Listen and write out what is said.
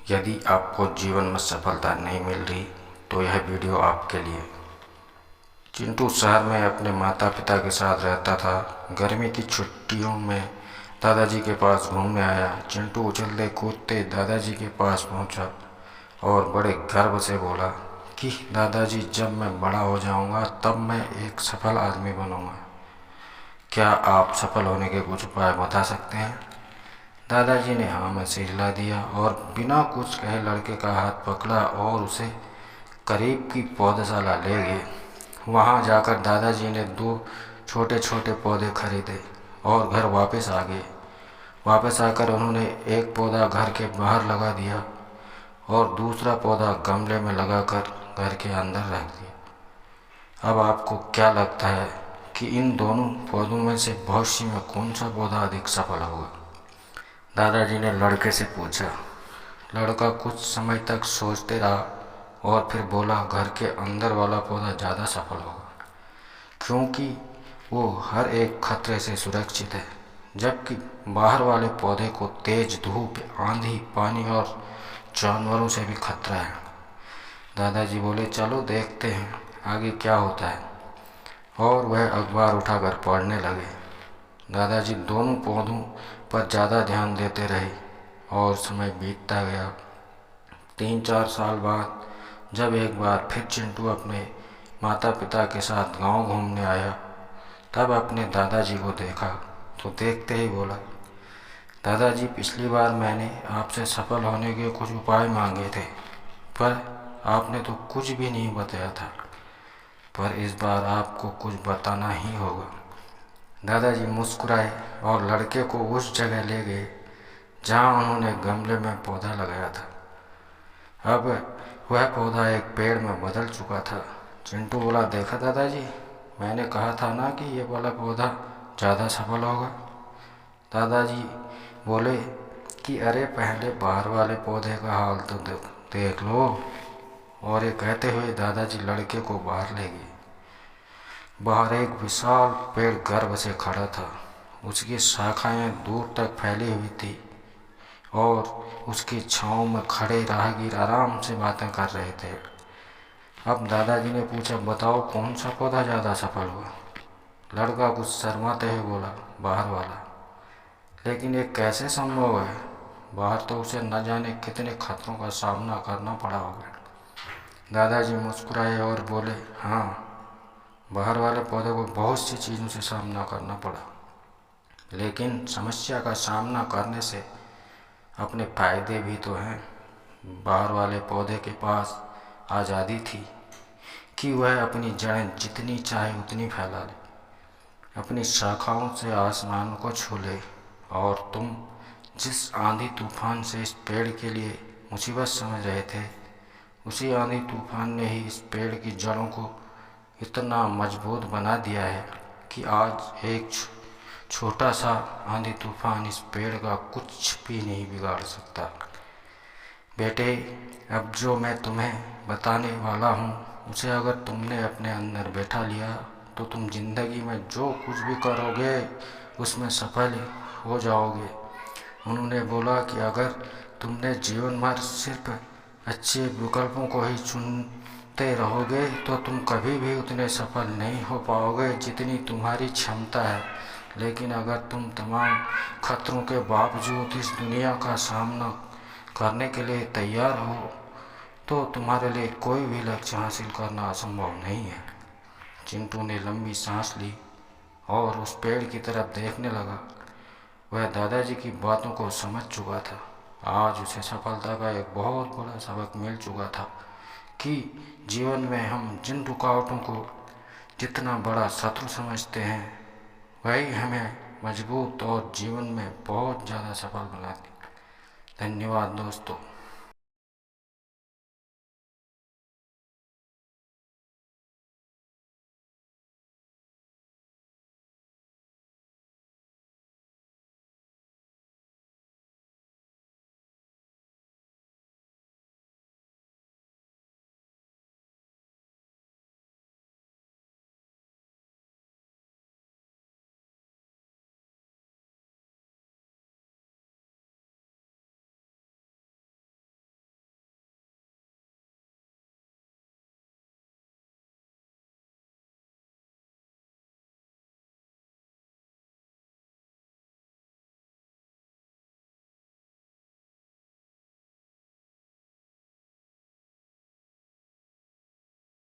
यदि आपको जीवन में सफलता नहीं मिल रही तो यह वीडियो आपके लिए। चिंटू शहर में अपने माता पिता के साथ रहता था। गर्मी की छुट्टियों में दादाजी के पास घूमने आया। चिंटू उछलते कूदते दादाजी के पास पहुंचा और बड़े गर्व से बोला कि दादाजी, जब मैं बड़ा हो जाऊंगा तब मैं एक सफल आदमी बनूंगा। क्या आप सफल होने के कुछ उपाय बता सकते हैं? दादाजी ने हाँ में सिर हिला दिया और बिना कुछ कहे लड़के का हाथ पकड़ा और उसे करीब की पौधशाला ले गए। वहाँ जाकर दादाजी ने 2 छोटे छोटे पौधे खरीदे और घर वापस आ गए। वापस आकर उन्होंने एक पौधा घर के बाहर लगा दिया और दूसरा पौधा गमले में लगाकर घर के अंदर रख दिया। अब आपको क्या लगता है कि इन दोनों पौधों में से भविष्य में कौन सा पौधा अधिक सफल होगा? दादाजी ने लड़के से पूछा। लड़का कुछ समय तक सोचते रहा और फिर बोला, घर के अंदर वाला पौधा ज़्यादा सफल होगा, क्योंकि वो हर एक खतरे से सुरक्षित है, जबकि बाहर वाले पौधे को तेज धूप, आंधी, पानी और जानवरों से भी खतरा है। दादाजी बोले, चलो देखते हैं आगे क्या होता है, और वह अखबार उठाकर पढ़ने लगे। दादाजी दोनों पौधों पर ज़्यादा ध्यान देते रहे और समय बीतता गया। 3-4 साल बाद जब एक बार फिर चिंटू अपने माता पिता के साथ गांव घूमने आया, तब अपने दादाजी को देखा तो देखते ही बोला, दादाजी, पिछली बार मैंने आपसे सफल होने के कुछ उपाय मांगे थे, पर आपने तो कुछ भी नहीं बताया था, पर इस बार आपको कुछ बताना ही होगा। दादाजी मुस्कुराए और लड़के को उस जगह ले गए जहां उन्होंने गमले में पौधा लगाया था। अब वह पौधा एक पेड़ में बदल चुका था। चिंटू बोला, देखा दादाजी, मैंने कहा था ना कि ये वाला पौधा ज़्यादा सफल होगा। दादाजी बोले कि अरे, पहले बाहर वाले पौधे का हाल तो देख लो। और ये कहते हुए दादाजी लड़के को बाहर ले गए। बाहर एक विशाल पेड़ गर्व से खड़ा था। उसकी शाखाएं दूर तक फैली हुई थी और उसकी छांव में खड़े राहगीर आराम से बातें कर रहे थे। अब दादाजी ने पूछा, बताओ कौन सा पौधा ज़्यादा सफल हुआ? लड़का कुछ शर्माते हुए बोला, बाहर वाला। लेकिन ये कैसे संभव है? बाहर तो उसे न जाने कितने खतरों का सामना करना पड़ा होगा। दादाजी मुस्कुराए और बोले, हाँ, बाहर वाले पौधे को बहुत सी चीज़ों से सामना करना पड़ा, लेकिन समस्या का सामना करने से अपने फायदे भी तो हैं। बाहर वाले पौधे के पास आज़ादी थी कि वह अपनी जड़ें जितनी चाहे उतनी फैला ले, अपनी शाखाओं से आसमान को छू ले। और तुम जिस आंधी तूफान से इस पेड़ के लिए मुसीबत समझ रहे थे, उसी आंधी तूफान ने ही इस पेड़ की जड़ों को इतना मजबूत बना दिया है कि आज एक छोटा सा आंधी तूफान इस पेड़ का कुछ भी नहीं बिगाड़ सकता। बेटे, अब जो मैं तुम्हें बताने वाला हूँ, उसे अगर तुमने अपने अंदर बैठा लिया तो तुम जिंदगी में जो कुछ भी करोगे उसमें सफल हो जाओगे। उन्होंने बोला कि अगर तुमने जीवन भर सिर्फ अच्छे विकल्पों को ही चुनते रहोगे तो तुम कभी भी उतने सफल नहीं हो पाओगे जितनी तुम्हारी क्षमता है। लेकिन अगर तुम तमाम खतरों के बावजूद इस दुनिया का सामना करने के लिए तैयार हो तो तुम्हारे लिए कोई भी लक्ष्य हासिल करना असंभव नहीं है। चिंटू ने लंबी सांस ली और उस पेड़ की तरफ देखने लगा। वह दादाजी की बातों को समझ चुका था। आज उसे सफलता का एक बहुत बड़ा सबक मिल चुका था कि जीवन में हम जिन रुकावटों को जितना बड़ा शत्रु समझते हैं, वही हमें मजबूत और जीवन में बहुत ज़्यादा सफल बनाती। धन्यवाद दोस्तों।